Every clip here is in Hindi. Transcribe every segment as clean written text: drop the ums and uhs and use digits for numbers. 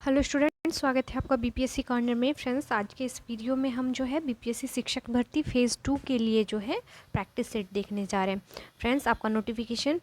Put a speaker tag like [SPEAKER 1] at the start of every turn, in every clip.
[SPEAKER 1] हेलो स्टूडेंट, स्वागत है आपका बीपीएससी कॉर्नर में। फ्रेंड्स, आज के इस वीडियो में हम जो है बीपीएससी शिक्षक भर्ती फ़ेज़ 2 के लिए जो है प्रैक्टिस सेट देखने जा रहे हैं। फ्रेंड्स, आपका नोटिफिकेशन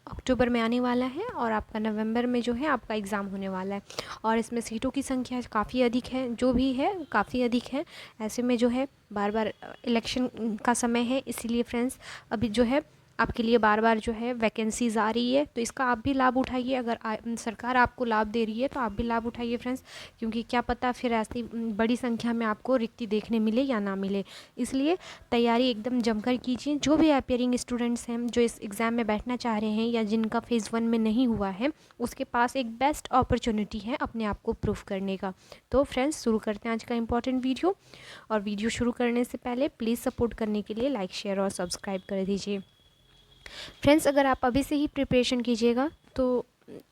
[SPEAKER 1] अक्टूबर में आने वाला है और आपका नवंबर में जो है आपका एग्ज़ाम होने वाला है। और इसमें सीटों की संख्या काफ़ी अधिक है, जो भी है काफ़ी अधिक है। ऐसे में जो है बार बार इलेक्शन का समय है, इसीलिए फ्रेंड्स अभी जो है आपके लिए बार बार जो है वैकेंसीज़ आ रही है, तो इसका आप भी लाभ उठाइए। अगर सरकार आपको लाभ दे रही है तो आप भी लाभ उठाइए फ्रेंड्स, क्योंकि क्या पता फिर ऐसी बड़ी संख्या में आपको रिक्ति देखने मिले या ना मिले। इसलिए तैयारी एकदम जमकर कीजिए। जो भी अपियरिंग स्टूडेंट्स हैं जो इस एग्ज़ाम में बैठना चाह रहे हैं या जिनका फ़ेज़ 1 में नहीं हुआ है, उसके पास एक बेस्ट अपॉर्चुनिटी है अपने आप को प्रूफ करने का। तो फ्रेंड्स, शुरू करते हैं आज का इंपॉर्टेंट वीडियो। और वीडियो शुरू करने से पहले प्लीज़ सपोर्ट करने के लिए लाइक, शेयर और सब्सक्राइब कर दीजिए। फ्रेंड्स, अगर आप अभी से ही प्रिपरेशन कीजिएगा तो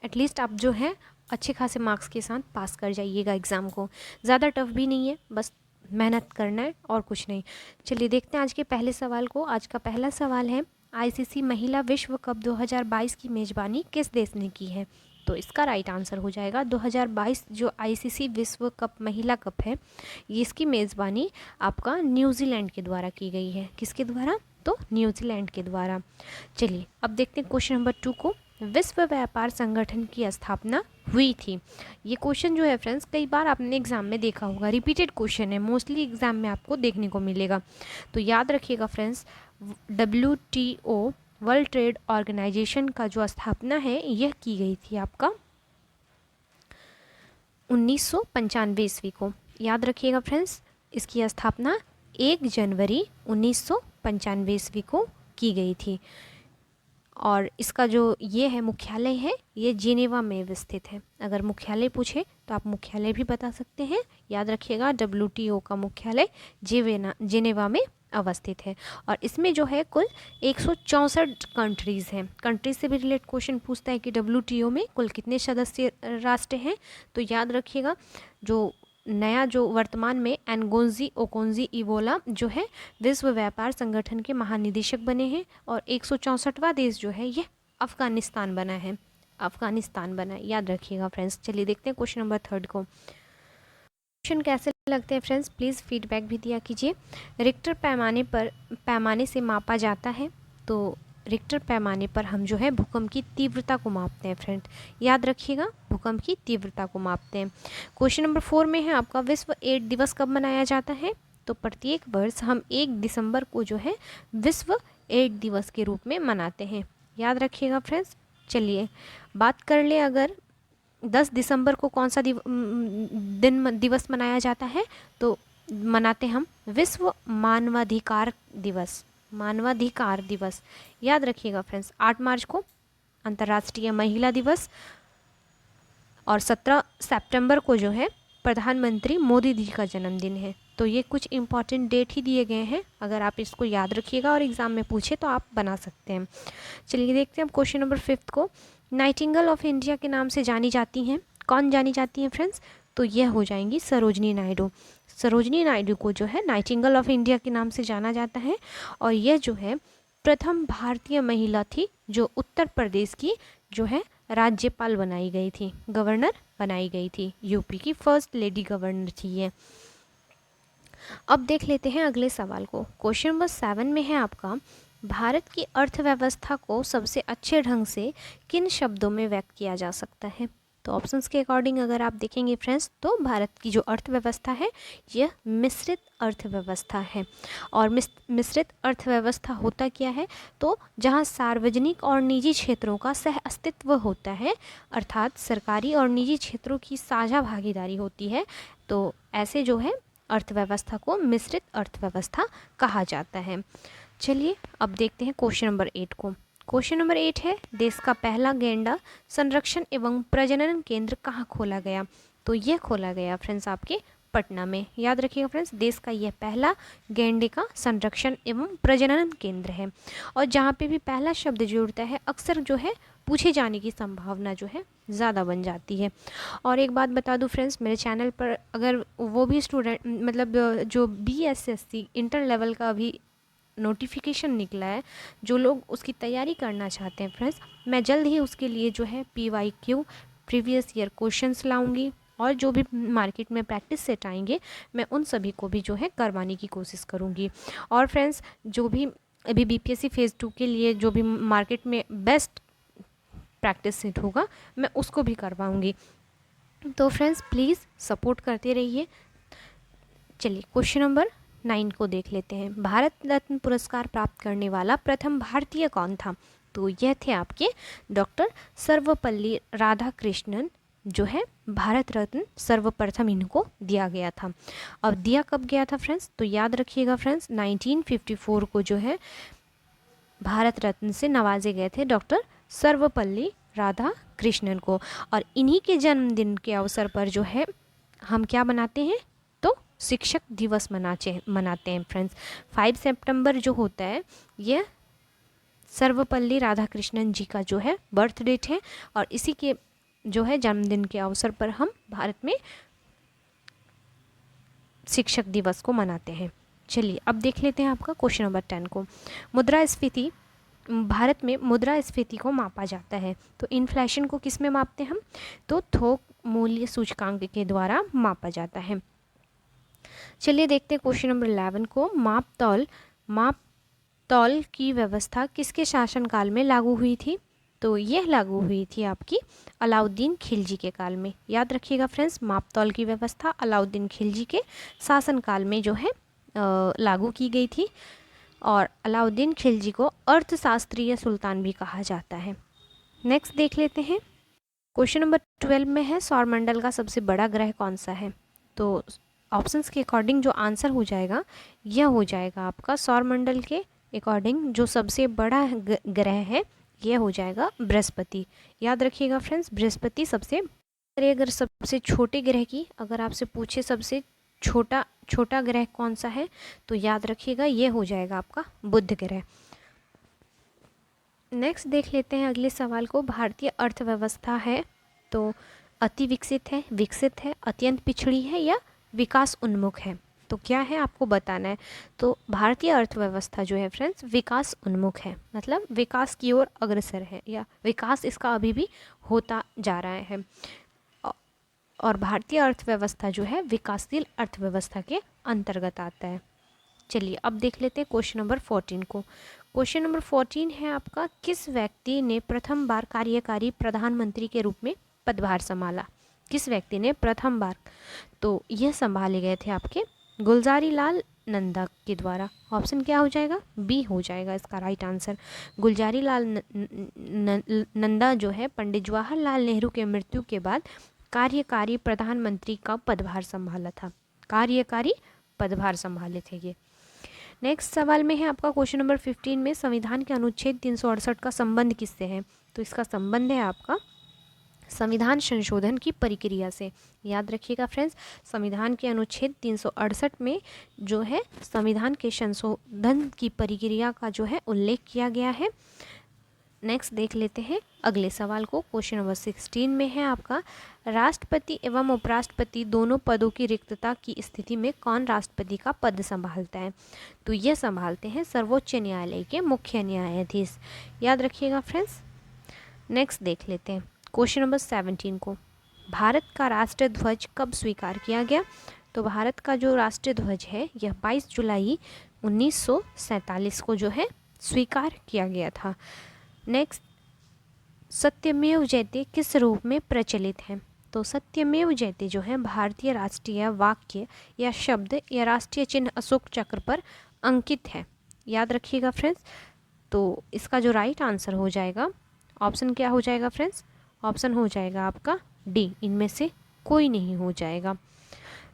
[SPEAKER 1] एटलीस्ट आप जो है अच्छे खासे मार्क्स के साथ पास कर जाइएगा एग्ज़ाम को। ज़्यादा टफ भी नहीं है, बस मेहनत करना है और कुछ नहीं। चलिए देखते हैं आज के पहले सवाल को। आज का पहला सवाल है, आईसीसी महिला विश्व कप 2022 की मेज़बानी किस देश ने की है? तो इसका राइट आंसर हो जाएगा 2022 जो आईसीसी विश्व कप महिला कप है, ये इसकी मेज़बानी आपका न्यूजीलैंड के द्वारा की गई है। किसके द्वारा? तो न्यूजीलैंड के द्वारा। चलिए अब देखते हैं क्वेश्चन नंबर 2 को। विश्व व्यापार संगठन की स्थापना हुई थी। ये क्वेश्चन जो है फ्रेंड्स कई बार आपने एग्जाम में देखा होगा, रिपीटेड क्वेश्चन है, मोस्टली एग्जाम में आपको देखने को मिलेगा। तो याद रखिएगा friends, WTO world trade organisation का जो स्थापना है यह की गई थी आपका 1995 ईस्वी को। याद रखिएगा फ्रेंड्स, इसकी स्थापना 1 जनवरी 1995 ईस्वी को की गई थी। और इसका जो ये है मुख्यालय है, ये जिनेवा में स्थित है। अगर मुख्यालय पूछे तो आप मुख्यालय भी बता सकते हैं। याद रखिएगा WTO का मुख्यालय जिनेवा में अवस्थित है। और इसमें जो है कुल 164 कंट्रीज़ हैं। कंट्रीज से भी रिलेटेड क्वेश्चन पूछता है कि WTO में कुल कितने सदस्य राष्ट्र हैं। तो याद रखिएगा, जो नया जो वर्तमान में एनगोंजी ओकोंजी इवोला जो है विश्व व्यापार संगठन के महानिदेशक बने हैं। और 164वां देश जो है ये अफ़गानिस्तान बना है। अफ़गानिस्तान बना है, याद रखिएगा फ्रेंड्स। चलिए देखते हैं क्वेश्चन नंबर 3 को। क्वेश्चन कैसे लगते हैं फ्रेंड्स, प्लीज़ फीडबैक भी दिया कीजिए। रिक्टर पैमाने से मापा जाता है। तो रिक्टर पैमाने पर हम जो है भूकंप की तीव्रता को मापते हैं फ्रेंड। याद रखिएगा, भूकंप की तीव्रता को मापते हैं। क्वेश्चन नंबर 4 में है आपका, विश्व एड्स दिवस कब मनाया जाता है? तो प्रत्येक वर्ष हम 1 दिसंबर को जो है विश्व एड्स दिवस के रूप में मनाते हैं। याद रखिएगा फ्रेंड्स। चलिए बात कर ले, अगर 10 दिसंबर को कौन सा दिवस मनाया जाता है? तो मनाते हम विश्व मानवाधिकार दिवस। मानवाधिकार दिवस। याद रखिएगा फ्रेंड्स, 8 मार्च को अंतर्राष्ट्रीय महिला दिवस और 17 सितंबर को जो है प्रधानमंत्री मोदी जी का जन्मदिन है। तो ये कुछ इंपॉर्टेंट डेट ही दिए गए हैं, अगर आप इसको याद रखिएगा और एग्ज़ाम में पूछे तो आप बना सकते हैं। चलिए देखते हैं क्वेश्चन नंबर 5 को। नाइटिंगेल ऑफ इंडिया के नाम से जानी जाती हैं। कौन जानी जाती हैं फ्रेंड्स? तो यह हो जाएंगी सरोजनी नायडू। सरोजनी नायडू को जो है नाइटिंगेल ऑफ इंडिया के नाम से जाना जाता है। और यह जो है प्रथम भारतीय महिला थी जो उत्तर प्रदेश की जो है राज्यपाल बनाई गई थी, गवर्नर बनाई गई थी। यूपी की फर्स्ट लेडी गवर्नर थी ये। अब देख लेते हैं अगले सवाल को। क्वेश्चन नंबर 7 में है आपका, भारत की अर्थव्यवस्था को सबसे अच्छे ढंग से किन शब्दों में व्यक्त किया जा सकता है? तो ऑप्शंस के अकॉर्डिंग अगर आप देखेंगे फ्रेंड्स, तो भारत की जो अर्थव्यवस्था है यह मिश्रित अर्थव्यवस्था है। और मिश्रित अर्थव्यवस्था होता क्या है? तो जहां सार्वजनिक और निजी क्षेत्रों का सह अस्तित्व होता है, अर्थात सरकारी और निजी क्षेत्रों की साझा भागीदारी होती है, तो ऐसे जो है अर्थव्यवस्था को मिश्रित अर्थव्यवस्था कहा जाता है। चलिए अब देखते हैं क्वेश्चन नंबर 8 को। क्वेश्चन नंबर 8 है, देश का पहला गैंडा संरक्षण एवं प्रजनन केंद्र कहाँ खोला गया? तो यह खोला गया फ्रेंड्स आपके पटना में। याद रखिएगा फ्रेंड्स, देश का यह पहला गैंडे का संरक्षण एवं प्रजनन केंद्र है। और जहाँ पे भी पहला शब्द जुड़ता है अक्सर जो है पूछे जाने की संभावना जो है ज़्यादा बन जाती है। और एक बात बता दूं फ्रेंड्स, मेरे चैनल पर अगर वो भी स्टूडेंट मतलब जो BSSC इंटर लेवल का अभी नोटिफिकेशन निकला है, जो लोग उसकी तैयारी करना चाहते हैं फ्रेंड्स, मैं जल्द ही उसके लिए जो है PYQ प्रीवियस ईयर क्वेश्चंस लाऊंगी और जो भी मार्केट में प्रैक्टिस सेट आएंगे मैं उन सभी को भी जो है करवाने की कोशिश करूँगी। और फ्रेंड्स, जो भी अभी बीपीएससी फेज़ 2 के लिए जो भी मार्केट में बेस्ट प्रैक्टिस सेट होगा मैं उसको भी करवाऊँगी। तो फ्रेंड्स प्लीज़ सपोर्ट करते रहिए। चलिए क्वेश्चन नंबर 9 को देख लेते हैं। भारत रत्न पुरस्कार प्राप्त करने वाला प्रथम भारतीय कौन था? तो यह थे आपके डॉक्टर सर्वपल्ली राधाकृष्णन, जो है भारत रत्न सर्वप्रथम इनको दिया गया था। अब दिया कब गया था फ्रेंड्स? तो याद रखिएगा फ्रेंड्स, 1954 को जो है भारत रत्न से नवाजे गए थे डॉक्टर सर्वपल्ली राधाकृष्णन को। और इन्हीं के जन्मदिन के अवसर पर जो है हम क्या बनाते हैं? तो शिक्षक दिवस मनाते हैं फ्रेंड्स। 5 सितंबर जो होता है यह सर्वपल्ली राधाकृष्णन जी का जो है बर्थ डेट है, और इसी के जो है जन्मदिन के अवसर पर हम भारत में शिक्षक दिवस को मनाते हैं। चलिए अब देख लेते हैं आपका क्वेश्चन नंबर 10 को। मुद्रास्फीति, भारत में मुद्रास्फीति को मापा जाता है। तो इन्फ्लेशन को किस में मापते हैं हम? तो थोक मूल्य सूचकांक के द्वारा मापा जाता है। चलिए देखते हैं क्वेश्चन नंबर 11 को। मापतौल की व्यवस्था किसके शासनकाल में लागू हुई थी? तो यह लागू हुई थी आपकी अलाउद्दीन खिलजी के काल में। याद रखिएगा फ्रेंड्स, मापतौल की व्यवस्था अलाउद्दीन खिलजी के शासनकाल में जो है लागू की गई थी। और अलाउद्दीन खिलजी को अर्थशास्त्रीय सुल्तान भी कहा जाता है। नेक्स्ट देख लेते हैं क्वेश्चन नंबर 12 में है, सौरमंडल का सबसे बड़ा ग्रह कौन सा है? तो ऑप्शंस के अकॉर्डिंग जो आंसर हो जाएगा यह हो जाएगा आपका सौरमंडल के अकॉर्डिंग जो सबसे बड़ा ग्रह है यह हो जाएगा बृहस्पति। याद रखिएगा फ्रेंड्स, बृहस्पति सबसे, अगर सबसे छोटे ग्रह की अगर आपसे पूछे सबसे छोटा ग्रह कौन सा है तो याद रखिएगा ये हो जाएगा आपका बुध ग्रह। नेक्स्ट देख लेते हैं अगले सवाल को। भारतीय अर्थव्यवस्था है तो अति विकसित है, विकसित है, अत्यंत पिछड़ी है या विकास उन्मुख है? तो क्या है आपको बताना है। तो भारतीय अर्थव्यवस्था जो है फ्रेंड्स विकास उन्मुख है, मतलब विकास की ओर अग्रसर है, या विकास इसका अभी भी होता जा रहा है। और भारतीय अर्थव्यवस्था जो है विकासशील अर्थव्यवस्था के अंतर्गत आता है। चलिए अब देख लेते हैं क्वेश्चन नंबर 14 को। क्वेश्चन नंबर 14 है आपका, किस व्यक्ति ने प्रथम बार कार्यकारी प्रधानमंत्री के रूप में पदभार संभाला? किस व्यक्ति ने प्रथम बार? तो यह संभाले गए थे आपके गुलजारी लाल नंदा के द्वारा। ऑप्शन क्या हो जाएगा? बी हो जाएगा इसका राइट आंसर। गुलजारी लाल नंदा जो है पंडित जवाहरलाल नेहरू के मृत्यु के बाद कार्यकारी प्रधानमंत्री का पदभार संभाला था। कार्यकारी पदभार संभाले थे ये। नेक्स्ट सवाल में है आपका क्वेश्चन नंबर 15 में, संविधान के अनुच्छेद 368 का संबंध किससे है? तो इसका संबंध है आपका संविधान संशोधन की प्रक्रिया से। याद रखिएगा फ्रेंड्स, संविधान के अनुच्छेद 368 में जो है संविधान के संशोधन की प्रक्रिया का जो है उल्लेख किया गया है। नेक्स्ट देख लेते हैं अगले सवाल को। क्वेश्चन नंबर 16 में है आपका, राष्ट्रपति एवं उपराष्ट्रपति दोनों पदों की रिक्तता की स्थिति में कौन राष्ट्रपति का पद संभालता है? तो यह संभालते हैं सर्वोच्च न्यायालय के मुख्य न्यायाधीश। याद रखिएगा फ्रेंड्स। नेक्स्ट देख लेते हैं क्वेश्चन नंबर 17 को। भारत का राष्ट्रीय ध्वज कब स्वीकार किया गया? तो भारत का जो राष्ट्रीय ध्वज है यह 22 जुलाई 1947 को जो है स्वीकार किया गया था। नेक्स्ट, सत्यमेव जयते किस रूप में प्रचलित है? तो सत्यमेव जयते जो है भारतीय राष्ट्रीय वाक्य या शब्द या राष्ट्रीय चिन्ह अशोक चक्र पर अंकित है। याद रखिएगा फ्रेंड्स। तो इसका जो राइट आंसर हो जाएगा, ऑप्शन क्या हो जाएगा फ्रेंड्स? ऑप्शन हो जाएगा आपका डी, इनमें से कोई नहीं हो जाएगा।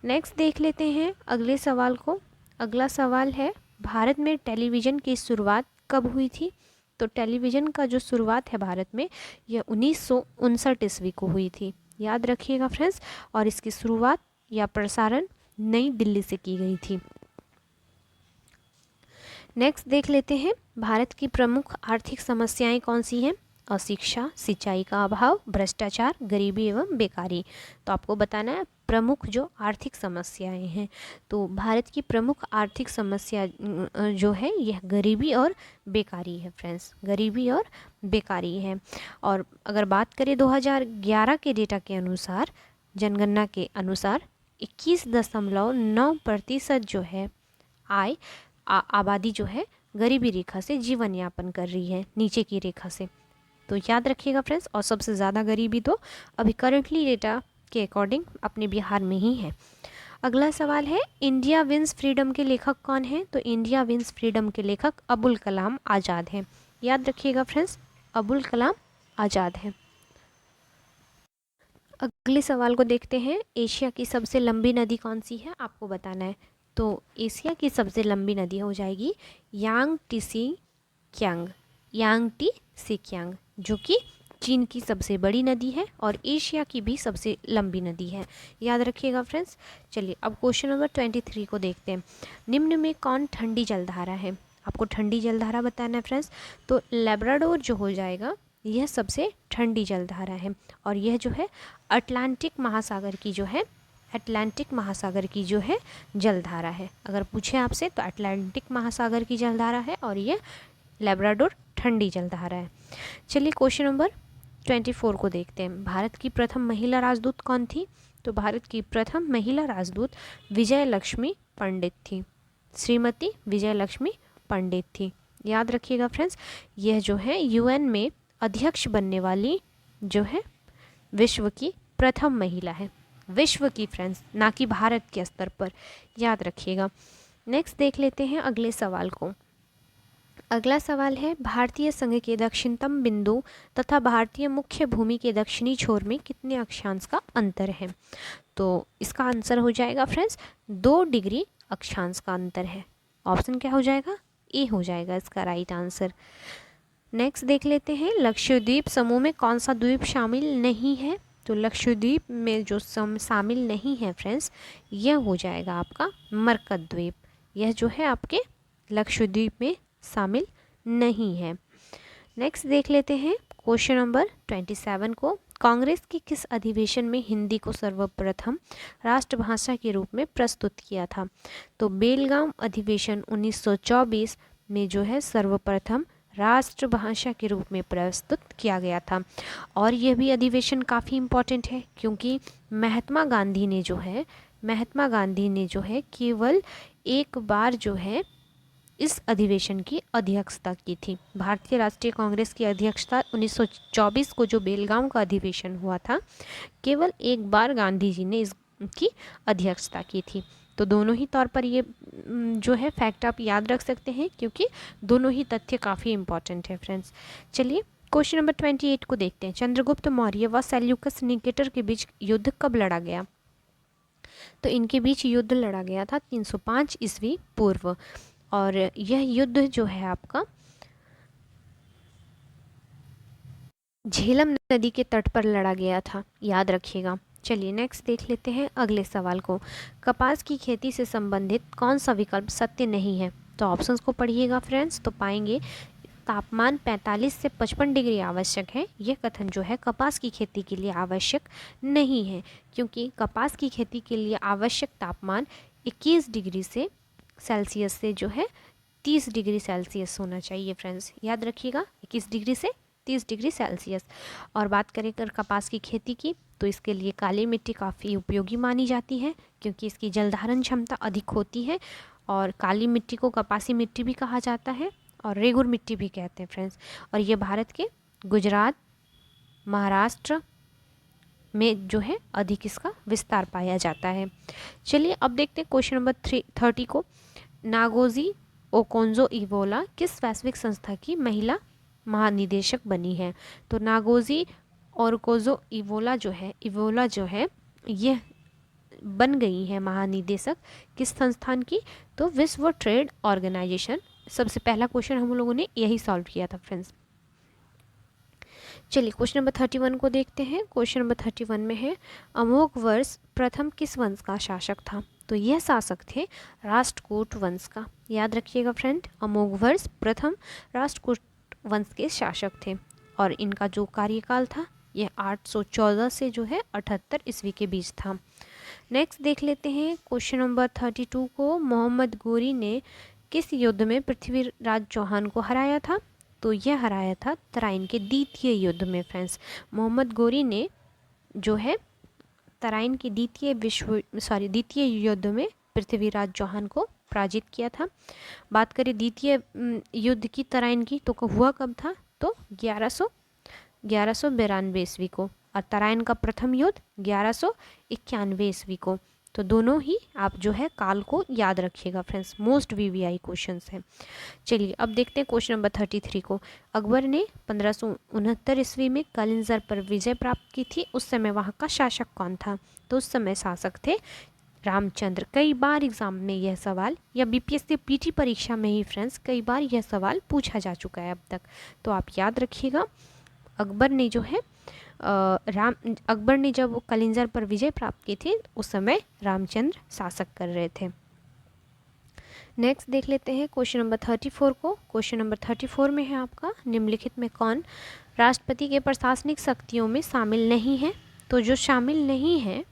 [SPEAKER 1] नेक्स्ट देख लेते हैं अगले सवाल को। अगला सवाल है, भारत में टेलीविज़न की शुरुआत कब हुई थी? तो टेलीविज़न का जो शुरुआत है भारत में यह 1959 ईस्वी को हुई थी। याद रखिएगा फ्रेंड्स। और इसकी शुरुआत या प्रसारण नई दिल्ली से की गई थी। नेक्स्ट देख लेते हैं, भारत की प्रमुख आर्थिक समस्याएं कौन सी हैं? अशिक्षा, सिंचाई का अभाव, भ्रष्टाचार, गरीबी एवं बेकारी। तो आपको बताना है प्रमुख जो आर्थिक समस्याएं हैं। तो भारत की प्रमुख आर्थिक समस्या जो है यह गरीबी और बेकारी है फ्रेंड्स, गरीबी और बेकारी है। और अगर बात करें 2011 के डेटा के अनुसार जनगणना के अनुसार 21.9% जो है आबादी जो है गरीबी रेखा से जीवन यापन कर रही है, नीचे की रेखा से। तो याद रखिएगा फ्रेंड्स। और सबसे ज़्यादा गरीबी तो अभी करंटली डेटा के अकॉर्डिंग अपने बिहार में ही है। अगला सवाल है, इंडिया विंस फ्रीडम के लेखक कौन हैं? तो इंडिया विंस फ्रीडम के लेखक अबुल कलाम आज़ाद हैं। याद रखिएगा फ्रेंड्स, अबुल कलाम आज़ाद हैं। अगले सवाल को देखते हैं, एशिया की सबसे लंबी नदी कौन सी है? आपको बताना है। तो एशिया की सबसे लंबी नदी हो जाएगी यांगटीसी कियांग, जो कि चीन की सबसे बड़ी नदी है और एशिया की भी सबसे लंबी नदी है। याद रखिएगा फ्रेंड्स। चलिए अब क्वेश्चन नंबर 23 को देखते हैं। निम्न में कौन ठंडी जलधारा है? आपको ठंडी जलधारा बताना है फ्रेंड्स। तो लेब्राडोर जो हो जाएगा, यह सबसे ठंडी जलधारा है और यह जो है अटलांटिक महासागर की जो है जलधारा है। अगर पूछे आपसे तो अटलांटिक महासागर की जलधारा है और यह लेब्राडोर ठंडी जलधारा है। चलिए क्वेश्चन नंबर 24 को देखते हैं। भारत की प्रथम महिला राजदूत कौन थी? तो भारत की प्रथम महिला राजदूत विजय लक्ष्मी पंडित थी। श्रीमती विजय लक्ष्मी पंडित थी। याद रखिएगा फ्रेंड्स, यह जो है यूएन में अध्यक्ष बनने वाली जो है विश्व की प्रथम महिला है। विश्व की फ्रेंड्स, ना कि भारत के स्तर पर। याद रखिएगा। नेक्स्ट देख लेते हैं अगले सवाल को। अगला सवाल है, भारतीय संघ के दक्षिणतम बिंदु तथा भारतीय मुख्य भूमि के दक्षिणी छोर में कितने अक्षांश का अंतर है? तो इसका आंसर हो जाएगा फ्रेंड्स 2 डिग्री अक्षांश का अंतर है। ऑप्शन क्या हो जाएगा? ए हो जाएगा इसका राइट आंसर। नेक्स्ट देख लेते हैं, लक्षद्वीप समूह में कौन सा द्वीप शामिल नहीं है? तो लक्षद्वीप में जो शामिल नहीं है फ्रेंड्स, यह हो जाएगा आपका मरकत द्वीप। यह जो है आपके लक्षद्वीप में शामिल नहीं है। नेक्स्ट देख लेते हैं क्वेश्चन नंबर 27 को। कांग्रेस के किस अधिवेशन में हिंदी को सर्वप्रथम राष्ट्रभाषा के रूप में प्रस्तुत किया था? तो बेलगाम अधिवेशन 1924 में जो है सर्वप्रथम राष्ट्रभाषा के रूप में प्रस्तुत किया गया था। और यह भी अधिवेशन काफ़ी इम्पोर्टेंट है क्योंकि महात्मा गांधी ने जो है केवल एक बार जो है इस अधिवेशन की अध्यक्षता की थी। भारतीय राष्ट्रीय कांग्रेस की अध्यक्षता 1924 को जो बेलगाम का अधिवेशन हुआ था, केवल एक बार गांधी जी ने इसकी अध्यक्षता की थी। तो दोनों ही तौर पर ये जो है फैक्ट आप याद रख सकते हैं क्योंकि दोनों ही तथ्य काफ़ी इंपॉर्टेंट है फ्रेंड्स। चलिए क्वेश्चन नंबर 28 को देखते हैं। चंद्रगुप्त मौर्य व सेल्यूकस निकेटर के बीच युद्ध कब लड़ा गया? तो इनके बीच युद्ध लड़ा गया था 305 ईस्वी पूर्व और यह युद्ध जो है आपका झेलम नदी के तट पर लड़ा गया था। याद रखिएगा। चलिए नेक्स्ट देख लेते हैं अगले सवाल को। कपास की खेती से संबंधित कौन सा विकल्प सत्य नहीं है? तो ऑप्शंस को पढ़िएगा फ्रेंड्स, तो पाएंगे तापमान 45 से 55 डिग्री आवश्यक है। यह कथन जो है कपास की खेती के लिए आवश्यक नहीं है क्योंकि कपास की खेती के लिए आवश्यक तापमान 21 डिग्री से सेल्सियस से जो है 30 डिग्री सेल्सियस होना चाहिए फ्रेंड्स। याद रखिएगा 21 डिग्री से 30 डिग्री सेल्सियस। और बात करें अगर कपास की खेती की तो इसके लिए काली मिट्टी काफ़ी उपयोगी मानी जाती है क्योंकि इसकी जलधारण क्षमता अधिक होती है और काली मिट्टी को कपासी मिट्टी भी कहा जाता है और रेगुर मिट्टी भी कहते हैं फ्रेंड्स। और ये भारत के गुजरात, महाराष्ट्र में जो है अधिक इसका विस्तार पाया जाता है। चलिए अब देखते हैं क्वेश्चन नंबर 30 को। नागोजी ओकोंजो-इवोला किस वैश्विक संस्था की महिला महानिदेशक बनी है? तो नागोजी ओकोंजो-इवोला जो है यह बन गई है महानिदेशक किस संस्थान की? तो विश्व ट्रेड ऑर्गेनाइजेशन। सबसे पहला क्वेश्चन हम लोगों ने यही सॉल्व किया था फ्रेंड्स। चलिए क्वेश्चन नंबर 31 को देखते हैं। क्वेश्चन नंबर 31 में है, अमोघ वर्ष प्रथम किस वंश का शासक था? तो यह शासक थे राष्ट्रकूट वंश का। याद रखिएगा फ्रेंड, अमोघ वर्ष प्रथम राष्ट्रकूट वंश के शासक थे और इनका जो कार्यकाल था यह 814 से जो है 78 ईस्वी के बीच था। नेक्स्ट देख लेते हैं क्वेश्चन नंबर 32 को। मोहम्मद गोरी ने किस युद्ध में पृथ्वीराज चौहान को हराया था? तो यह हराया था तराइन के द्वितीय युद्ध में फ्रेंड्स। मोहम्मद गोरी ने जो है तराइन की द्वितीय युद्ध में पृथ्वीराज चौहान को पराजित किया था। बात करें द्वितीय युद्ध की तराइन की तो हुआ कब था, तो 1192 ईस्वी को, और तराइन का प्रथम युद्ध 1191 ईस्वी को। तो दोनों ही आप जो है काल को याद रखिएगा फ्रेंड्स, मोस्ट वीवीआई क्वेश्चंस हैं। चलिए अब देखते हैं क्वेश्चन नंबर 33 को। अकबर ने 1569 ईस्वी में कलिंजर पर विजय प्राप्त की थी, उस समय वहाँ का शासक कौन था? तो उस समय शासक थे रामचंद्र। कई बार एग्जाम में यह सवाल, या बीपीएससी पीटी परीक्षा में ही फ्रेंड्स कई बार यह सवाल पूछा जा चुका है अब तक, तो आप याद रखिएगा। अकबर ने जो है अकबर ने जब कलिंजर पर विजय प्राप्त की थी उस समय रामचंद्र शासक कर रहे थे। नेक्स्ट देख लेते हैं क्वेश्चन नंबर 34 को। क्वेश्चन नंबर 34 में है आपका, निम्नलिखित में कौन राष्ट्रपति के प्रशासनिक शक्तियों में शामिल नहीं है? तो जो शामिल नहीं है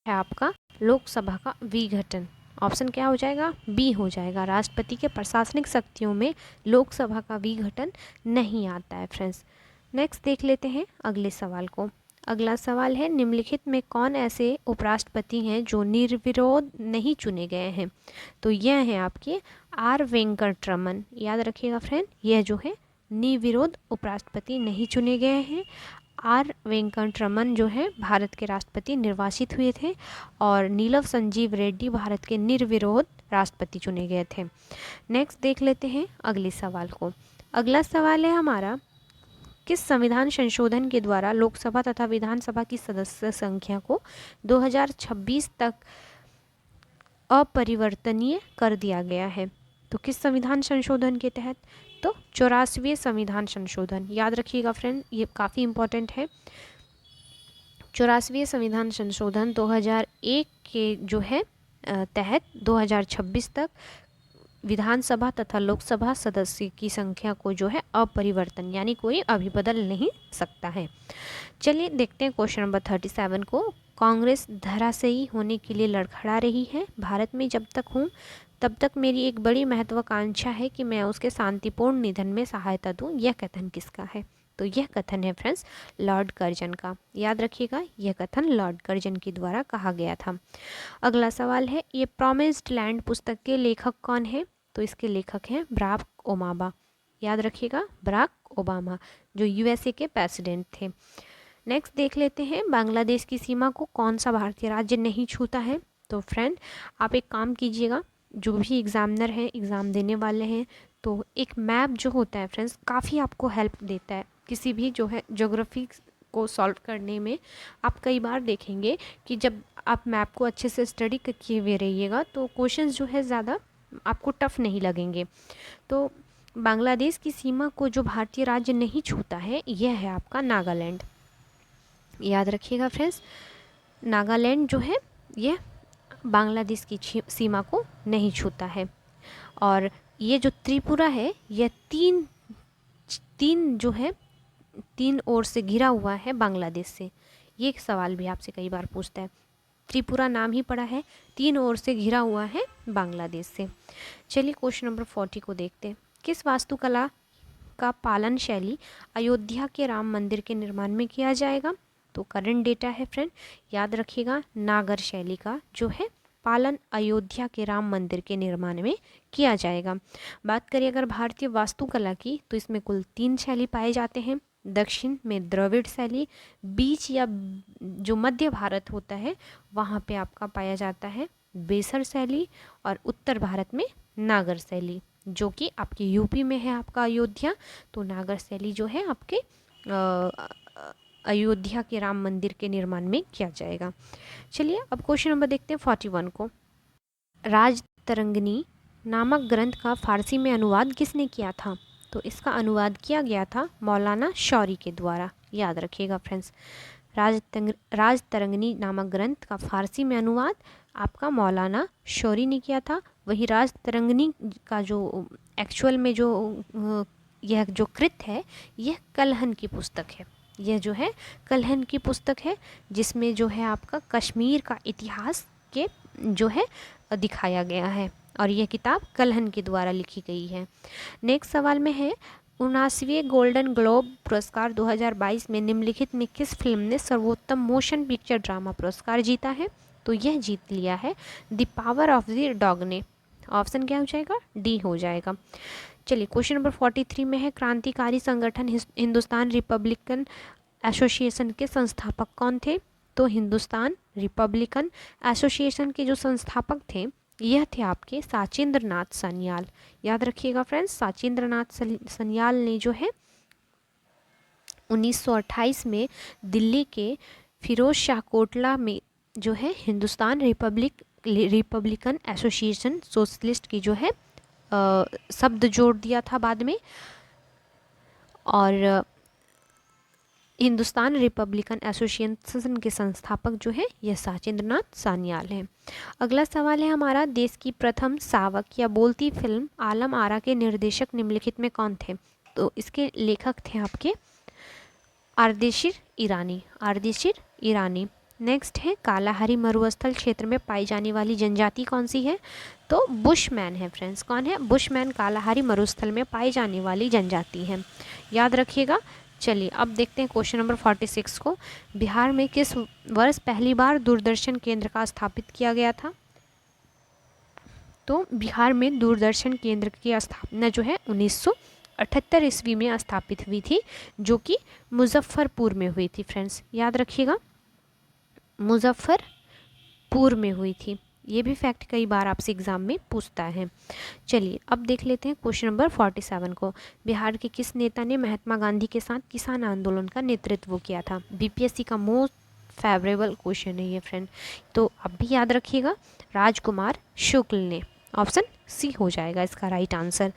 [SPEAKER 1] आपका लोकसभा का विघटन। ऑप्शन क्या हो जाएगा? बी हो जाएगा। राष्ट्रपति के प्रशासनिक शक्तियों में लोकसभा का विघटन नहीं आता है फ्रेंड्स। नेक्स्ट देख लेते हैं अगले सवाल को। अगला सवाल है, निम्नलिखित में कौन ऐसे उपराष्ट्रपति हैं जो निर्विरोध नहीं चुने गए हैं? तो यह है आपके आर वेंकटरमन। याद रखिएगा फ्रेंड, यह जो है निर्विरोध उपराष्ट्रपति नहीं चुने गए हैं। आर वेंकटरमन जो है भारत के राष्ट्रपति निर्वाचित हुए थे, और नीलम संजीव रेड्डी भारत के निर्विरोध राष्ट्रपति चुने गए थे। नेक्स्ट देख लेते हैं अगले सवाल को। अगला सवाल है हमारा, किस संविधान संशोधन के द्वारा लोकसभा तथा विधानसभा की सदस्य संख्या को 2026 तक अपरिवर्तनीय कर दिया गया है? तो किस संविधान संशोधन के तहत? तो 84वें संविधान संशोधन। याद रखिएगा फ्रेंड, ये काफ़ी इम्पोर्टेंट है। 84वें संविधान संशोधन 2001 के जो है तहत 2026 तक विधानसभा तथा लोकसभा सदस्य की संख्या को जो है अपरिवर्तन, यानी कोई अभी बदल नहीं सकता है। चलिए देखते हैं क्वेश्चन नंबर 37 को। कांग्रेस धराशायी होने के लिए लड़खड़ा रही है। भारत में जब तक हूँ तब तक मेरी एक बड़ी महत्वाकांक्षा है कि मैं उसके शांतिपूर्ण निधन में सहायता दूँ। यह कथन किसका है? तो यह कथन है फ्रेंड्स लॉर्ड कर्जन का। याद रखिएगा, यह कथन लॉर्ड कर्जन के द्वारा कहा गया था। अगला सवाल है, ये प्रॉमिस्ड लैंड पुस्तक के लेखक कौन है? तो इसके लेखक हैं बराक ओबामा। याद रखिएगा, बराक ओबामा जो यूएसए के प्रेसिडेंट थे। नेक्स्ट देख लेते हैं, बांग्लादेश की सीमा को कौन सा भारतीय राज्य नहीं छूता है? तो फ्रेंड आप एक काम कीजिएगा, जो भी एग्जामिनर हैं, एग्ज़ाम देने वाले हैं, तो एक मैप जो होता है फ्रेंड्स काफ़ी आपको हेल्प देता है किसी भी जो है ज्योग्राफी को सॉल्व करने में। आप कई बार देखेंगे कि जब आप मैप को अच्छे से स्टडी किए हुए रहिएगा तो क्वेश्चंस जो है ज़्यादा आपको टफ नहीं लगेंगे। तो बांग्लादेश की सीमा को जो भारतीय राज्य नहीं छूता है यह है आपका नागालैंड। याद रखिएगा फ्रेंड्स, नागालैंड जो है यह बांग्लादेश की सीमा को नहीं छूता है। और ये जो त्रिपुरा है यह तीन जो है तीन ओर से घिरा हुआ है बांग्लादेश से। ये एक सवाल भी आपसे कई बार पूछता है, त्रिपुरा नाम ही पड़ा है, तीन ओर से घिरा हुआ है बांग्लादेश से। चलिए क्वेश्चन नंबर 40 को देखते हैं। किस वास्तुकला का पालन शैली अयोध्या के राम मंदिर के निर्माण में किया जाएगा? तो करंट डेटा है फ्रेंड, याद रखिएगा, नागर शैली का जो है पालन अयोध्या के राम मंदिर के निर्माण में किया जाएगा। बात करें अगर भारतीय वास्तुकला की तो इसमें कुल 3 शैली पाए जाते हैं। दक्षिण में द्रविड़ शैली, बीच या जो मध्य भारत होता है वहाँ पे आपका पाया जाता है बेसर शैली, और उत्तर भारत में नागर शैली, जो कि आपके यूपी में है आपका अयोध्या। तो नागर शैली जो है आपके अयोध्या के राम मंदिर के निर्माण में किया जाएगा। चलिए अब क्वेश्चन नंबर देखते हैं 41 को। राजतरंगिणी नामक ग्रंथ का फारसी में अनुवाद किसने किया था? तो इसका अनुवाद किया गया था मौलाना शौरी के द्वारा। याद रखिएगा फ्रेंड्स, राजतरंगिणी नामक ग्रंथ का फारसी में अनुवाद आपका मौलाना शौरी ने किया था। वही राजतरंगिणी का जो एक्चुअल में जो यह जो कृत है यह कलहन की पुस्तक है। यह जो है कलहन की पुस्तक है, जिसमें जो है आपका कश्मीर का इतिहास के जो है दिखाया गया है, और यह किताब कलहन के द्वारा लिखी गई है। नेक्स्ट सवाल में है, 79वें गोल्डन ग्लोब पुरस्कार 2022 में निम्नलिखित में किस फिल्म ने सर्वोत्तम मोशन पिक्चर ड्रामा पुरस्कार जीता है? तो यह जीत लिया है the power of the dog ने। ऑप्शन क्या हो जाएगा? डी हो जाएगा। चलिए क्वेश्चन नंबर 43 में है, क्रांतिकारी संगठन हिंदुस्तान रिपब्लिकन एसोसिएशन के संस्थापक कौन थे? तो हिंदुस्तान रिपब्लिकन एसोसिएशन के जो संस्थापक थे यह थे आपके साचेंद्र नाथ सान्याल। याद रखिएगा फ्रेंड्स, साचेंद्र नाथ सान्याल ने जो है 1928 में दिल्ली के फिरोज शाह कोटला में जो है हिंदुस्तान रिपब्लिकन एसोसिएशन सोशलिस्ट की जो है शब्द जोड़ दिया था बाद में, और हिंदुस्तान रिपब्लिकन एसोसिएशन के संस्थापक जो है यह साचेंद्र नाथ सान्याल हैं। अगला सवाल है हमारा, देश की प्रथम सावक या बोलती फिल्म आलम आरा के निर्देशक निम्नलिखित में कौन थे? तो इसके लेखक थे आपके आर्देशिर ईरानी। नेक्स्ट है, कालाहारी मरुस्थल क्षेत्र में पाई जाने वाली जनजाति कौन सी है? तो बुशमैन है फ्रेंड्स। कौन है? बुशमैन कालाहारी मरुस्थल में पाई जाने वाली जनजाति है, याद रखिएगा। चलिए अब देखते हैं क्वेश्चन नंबर 46 को, बिहार में किस वर्ष पहली बार दूरदर्शन केंद्र का स्थापित किया गया था? तो बिहार में दूरदर्शन केंद्र की स्थापना जो है 1978 ईस्वी में स्थापित हुई थी, जो कि मुजफ्फरपुर में हुई थी फ्रेंड्स, याद रखिएगा, मुजफ्फरपुर में हुई थी। ये भी फैक्ट कई बार आपसे एग्जाम में पूछता है। चलिए अब देख लेते हैं क्वेश्चन नंबर 47 को, बिहार के किस नेता ने महात्मा गांधी के साथ किसान आंदोलन का नेतृत्व किया था? बीपीएससी का मोस्ट फेवरेबल क्वेश्चन है ये फ्रेंड, तो अब भी याद रखिएगा, राजकुमार शुक्ल ने। ऑप्शन सी हो जाएगा इसका राइट आंसर।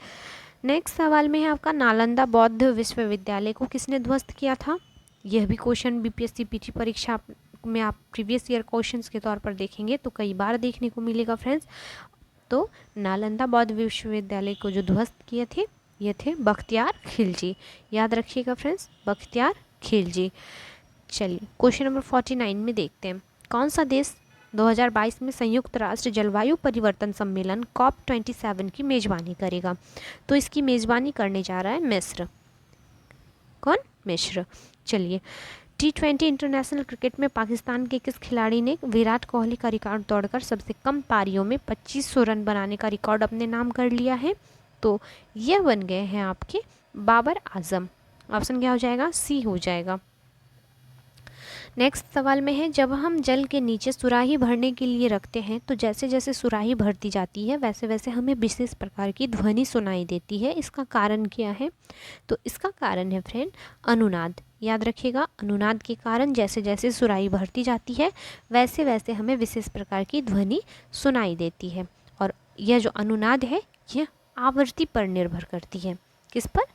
[SPEAKER 1] नेक्स्ट सवाल में है आपका, नालंदा बौद्ध विश्वविद्यालय को किसने ध्वस्त किया था? यह भी क्वेश्चन बीपीएससी पीटी परीक्षा में आप प्रीवियस ईयर क्वेश्चंस के तौर पर देखेंगे तो कई बार देखने को मिलेगा फ्रेंड्स। तो नालंदा बौद्ध विश्वविद्यालय को जो ध्वस्त किए थे ये थे बख्तियार खिलजी, याद रखिएगा फ्रेंड्स, बख्तियार खिलजी। चलिए क्वेश्चन नंबर 49 में देखते हैं, कौन सा देश 2022 में संयुक्त राष्ट्र जलवायु परिवर्तन सम्मेलन COP27 की मेजबानी करेगा? तो इसकी मेजबानी करने जा रहा है मिस्र। कौन? मिस्र। चलिए T20 इंटरनेशनल क्रिकेट में पाकिस्तान के किस खिलाड़ी ने विराट कोहली का रिकॉर्ड तोड़कर सबसे कम पारियों में 2500 रन बनाने का रिकॉर्ड अपने नाम कर लिया है? तो यह बन गए हैं आपके बाबर आजम। ऑप्शन क्या हो जाएगा? सी हो जाएगा। नेक्स्ट सवाल में है, जब हम जल के नीचे सुराही भरने के लिए रखते हैं तो जैसे जैसे सुराही भरती जाती है वैसे वैसे हमें विशेष प्रकार की ध्वनि सुनाई देती है, इसका कारण क्या है? तो इसका कारण है फ्रेंड अनुनाद, याद रखिएगा, अनुनाद के कारण जैसे जैसे सुराही भरती जाती है वैसे वैसे हमें विशेष प्रकार की ध्वनि सुनाई देती है, और यह जो अनुनाद है यह आवृत्ति पर निर्भर करती है। किस पर?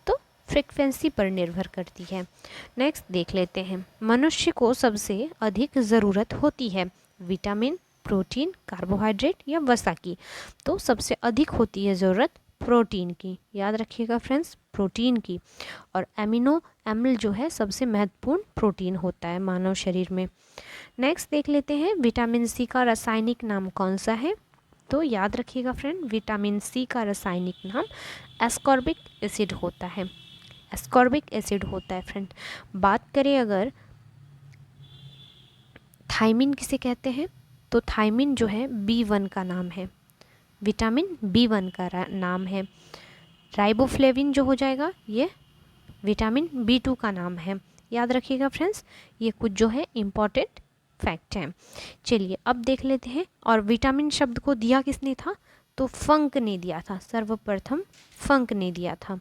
[SPEAKER 1] तो फ्रीक्वेंसी पर निर्भर करती है। नेक्स्ट देख लेते हैं, मनुष्य को सबसे अधिक ज़रूरत होती है विटामिन, प्रोटीन, कार्बोहाइड्रेट या वसा की? तो सबसे अधिक होती है ज़रूरत प्रोटीन की, याद रखिएगा फ्रेंड्स, प्रोटीन की। और एमिनो एमिल जो है सबसे महत्वपूर्ण प्रोटीन होता है मानव शरीर में। नेक्स्ट देख लेते हैं, विटामिन सी का रासायनिक नाम कौन सा है? तो याद रखिएगा फ्रेंड, विटामिन सी का रासायनिक नाम एस्कॉर्बिक एसिड होता है, एस्कॉर्बिक एसिड होता है फ्रेंड। बात करें अगर थायमिन किसे कहते हैं? तो थायमिन जो है B1 का नाम है, विटामिन B1 का नाम है। राइबोफ्लेविन जो हो जाएगा ये विटामिन B2 का नाम है, याद रखिएगा फ्रेंड्स, ये कुछ जो है इम्पॉर्टेंट फैक्ट हैं। चलिए अब देख लेते हैं, और विटामिन शब्द को दिया किसने था? तो फंक ने दिया था, सर्वप्रथम फंक ने दिया था।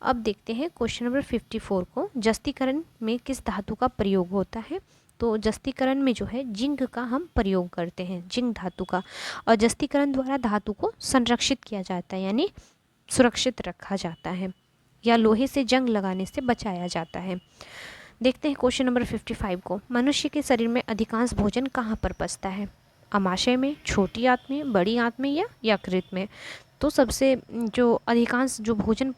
[SPEAKER 1] अब देखते हैं क्वेश्चन नंबर 54 को, जस्तीकरण में किस धातु का प्रयोग होता है? तो जस्तीकरण में जो है जिंक का हम प्रयोग करते हैं, जिंक धातु का, और जस्तीकरण द्वारा धातु को संरक्षित किया जाता है, यानी सुरक्षित रखा जाता है, या लोहे से जंग लगाने से बचाया जाता है। देखते हैं क्वेश्चन नंबर 55 को, मनुष्य के शरीर में अधिकांश भोजन कहाँ पर पचता है? अमाशय में, छोटी आंत में, बड़ी आंत में या यकृत में? तो सबसे जो अधिकांश जो भोजन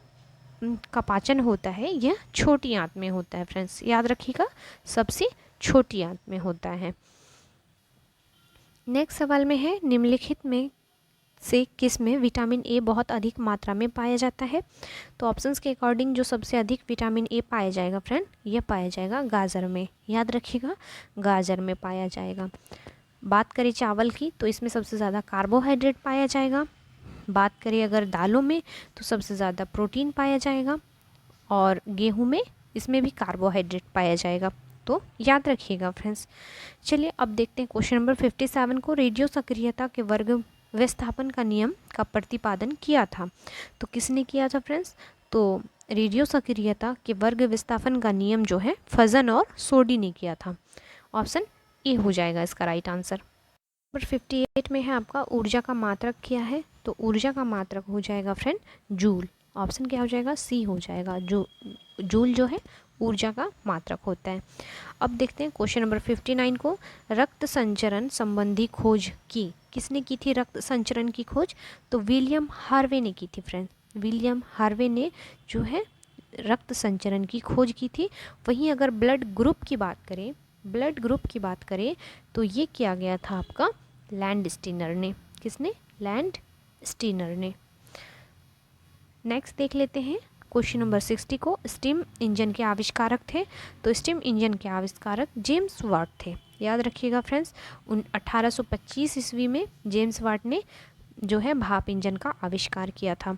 [SPEAKER 1] का पाचन होता है यह छोटी आंत में होता है फ्रेंड्स, याद रखिएगा, सबसे छोटी आंत में होता है। नेक्स्ट सवाल में है, निम्नलिखित में से किस में विटामिन ए बहुत अधिक मात्रा में पाया जाता है? तो ऑप्शंस के अकॉर्डिंग जो सबसे अधिक विटामिन ए पाया जाएगा फ्रेंड, ये पाया जाएगा गाजर में। याद रखिएगा, गाजर में पाया जाएगा। बात करें चावल की तो इसमें सबसे ज़्यादा कार्बोहाइड्रेट पाया जाएगा। बात करें अगर दालों में तो सबसे ज़्यादा प्रोटीन पाया जाएगा, और गेहूं में इसमें भी कार्बोहाइड्रेट पाया जाएगा। तो याद रखिएगा फ्रेंड्स। चलिए अब देखते हैं क्वेश्चन नंबर 57 को। रेडियो सक्रियता के वर्ग विस्थापन का नियम का प्रतिपादन किया था। तो किसने किया था फ्रेंड्स? तो रेडियो सक्रियता के वर्ग विस्थापन का नियम जो है फजन और सोडी ने किया था। ऑप्शन ए हो जाएगा इसका राइट आंसर। नंबर 58 में है आपका ऊर्जा का मात्रक क्या है? तो ऊर्जा का मात्रक हो जाएगा फ्रेंड जूल। ऑप्शन क्या हो जाएगा? सी हो जाएगा। जूल जो है ऊर्जा का मात्रक होता है। अब देखते हैं क्वेश्चन नंबर 59 को। रक्त संचरण संबंधी खोज की किसने की थी? रक्त संचरण की खोज तो विलियम हार्वे ने की थी फ्रेंड। विलियम हार्वे ने जो है रक्त संचरण की खोज की थी। वहीं अगर ब्लड ग्रुप की बात करें तो ये किया गया था आपका लैंड स्टीनर ने। किसने? लैंड स्टीनर ने। नेक्स्ट देख लेते हैं क्वेश्चन नंबर 60 को। स्टीम इंजन के आविष्कारक थे? तो स्टीम इंजन के आविष्कारक जेम्स वाट थे। याद रखिएगा फ्रेंड्स, 1825 ईस्वी में जेम्स वाट ने जो है भाप इंजन का आविष्कार किया था।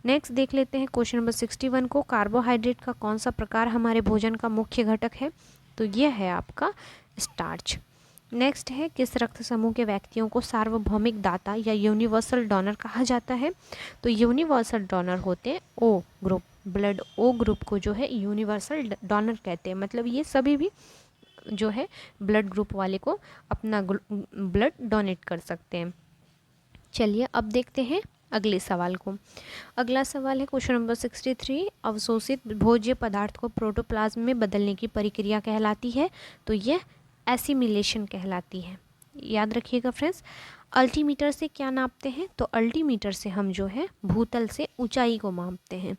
[SPEAKER 1] नेक्स्ट देख लेते हैं क्वेश्चन नंबर 61 को। कार्बोहाइड्रेट का कौन सा प्रकार हमारे भोजन का मुख्य घटक है? तो यह है आपका स्टार्च। नेक्स्ट है किस रक्त समूह के व्यक्तियों को सार्वभौमिक दाता या यूनिवर्सल डोनर कहा जाता है? तो यूनिवर्सल डोनर होते हैं O group. Blood O group को जो है यूनिवर्सल डोनर कहते हैं। मतलब ये सभी भी जो है ब्लड ग्रुप वाले को अपना ब्लड डोनेट कर सकते हैं। चलिए अब देखते हैं अगले सवाल को। अगला सवाल है क्वेश्चन नंबर 63। अवशोषित भोज्य पदार्थ को प्रोटोप्लाज्म में बदलने की प्रक्रिया कहलाती है? तो यह एसिमिलेशन कहलाती है। याद रखिएगा फ्रेंड्स। अल्टीमीटर से क्या नापते हैं? तो अल्टीमीटर से हम जो है भूतल से ऊंचाई को मापते हैं।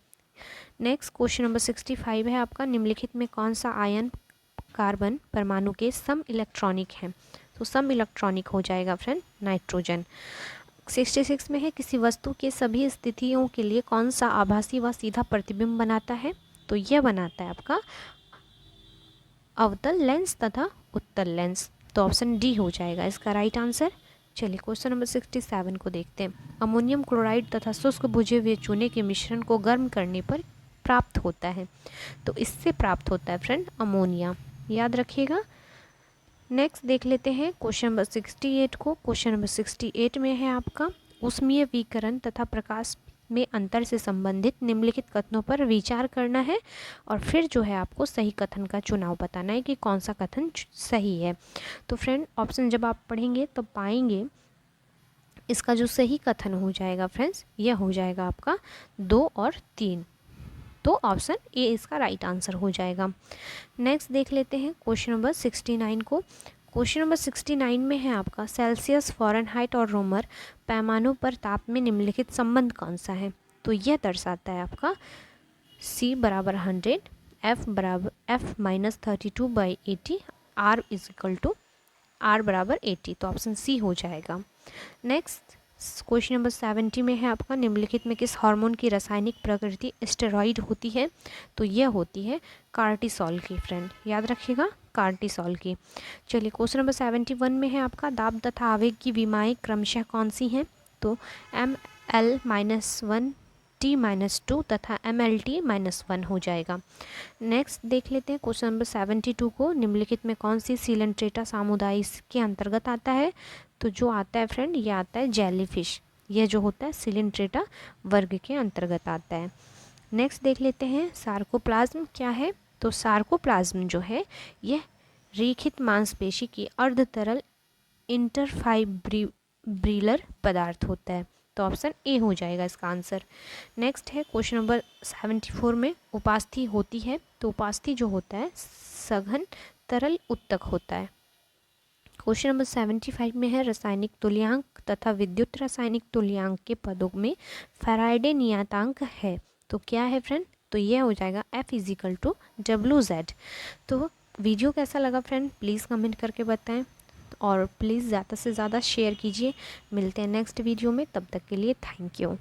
[SPEAKER 1] नेक्स्ट क्वेश्चन नंबर 65 है आपका। निम्नलिखित में कौन सा आयन कार्बन परमाणु के सम इलेक्ट्रॉनिक है? तो सम इलेक्ट्रॉनिक हो जाएगा फ्रेंड नाइट्रोजन। 66 में है किसी वस्तु के सभी स्थितियों के लिए कौन सा आभासी व सीधा प्रतिबिंब बनाता है? तो यह बनाता है आपका अवतल लेंस तथा उत्तल लेंस। तो ऑप्शन डी हो जाएगा इसका राइट आंसर। चलिए क्वेश्चन नंबर 67 को देखते हैं। अमोनियम क्लोराइड तथा शुष्क भुजे हुए चूने के मिश्रण को गर्म करने पर प्राप्त होता है? तो इससे प्राप्त होता है फ्रेंड अमोनिया। याद रखिएगा। नेक्स्ट देख लेते हैं क्वेश्चन नंबर 68 को। क्वेश्चन नंबर 68 में है आपका ऊष्मीय विकिरण तथा प्रकाश में अंतर से संबंधित निम्नलिखित कथनों पर विचार करना है, और फिर जो है आपको सही कथन का चुनाव बताना है कि कौन सा कथन सही है। तो फ्रेंड ऑप्शन जब आप पढ़ेंगे तो पाएंगे इसका जो सही कथन हो जाएगा फ्रेंड्स, यह हो जाएगा आपका 2 और 3। तो ऑप्शन ए इसका राइट आंसर हो जाएगा। नेक्स्ट देख लेते हैं क्वेश्चन नंबर 69 को। क्वेश्चन नंबर 69 में है आपका सेल्सियस, फ़ारेनहाइट और रोमर पैमानों पर ताप में निम्नलिखित संबंध कौन सा है? तो यह दर्शाता है आपका C बराबर 100, F बराबर F-32/80, R बराबर 80। तो ऑप्शन सी हो जाएगा। नेक्स्ट क्वेश्चन नंबर 70 में है आपका निम्नलिखित में किस हार्मोन की रासायनिक प्रकृति स्टेरॉइड होती है? तो यह होती है कार्टिसोल की फ्रेंड। याद रखिएगा कार्टिसोल की। चलिए क्वेश्चन नंबर 71 में है आपका दाब तथा आवेग की विमाएं क्रमशः कौन सी हैं? तो ML-1 T-2 तथा MLT-1 हो जाएगा। नेक्स्ट देख लेते हैं क्वेश्चन नंबर 72 को। निम्नलिखित में कौन सी सीलेंट्रेटा समुदाय के अंतर्गत आता है? तो जो आता है फ्रेंड ये आता है जेलीफिश। यह जो होता है सीलेंट्रेटा वर्ग के अंतर्गत आता है। नेक्स्ट देख लेते हैं सार्कोप्लाज्म क्या है? तो सार्कोप्लाज्म जो है यह रेखित मांसपेशी की अर्ध तरल इंटरफाइब्रिलर पदार्थ होता है। तो ऑप्शन ए हो जाएगा इसका आंसर। नेक्स्ट है क्वेश्चन नंबर 74 में उपास्थि होती है? तो उपास्थि जो होता है सघन तरल उत्तक होता है। क्वेश्चन नंबर 75 में है रासायनिक तुल्यांक तथा विद्युत रासायनिक तुल्यांक के पदों में फैराडे नियतांक है? तो क्या है फ्रेंड? तो यह हो जाएगा F = WZ। तो वीडियो कैसा लगा फ्रेंड प्लीज़ कमेंट करके बताएं। तो और प्लीज़ ज़्यादा से ज़्यादा शेयर कीजिए। मिलते हैं नेक्स्ट वीडियो में, तब तक के लिए थैंक यू।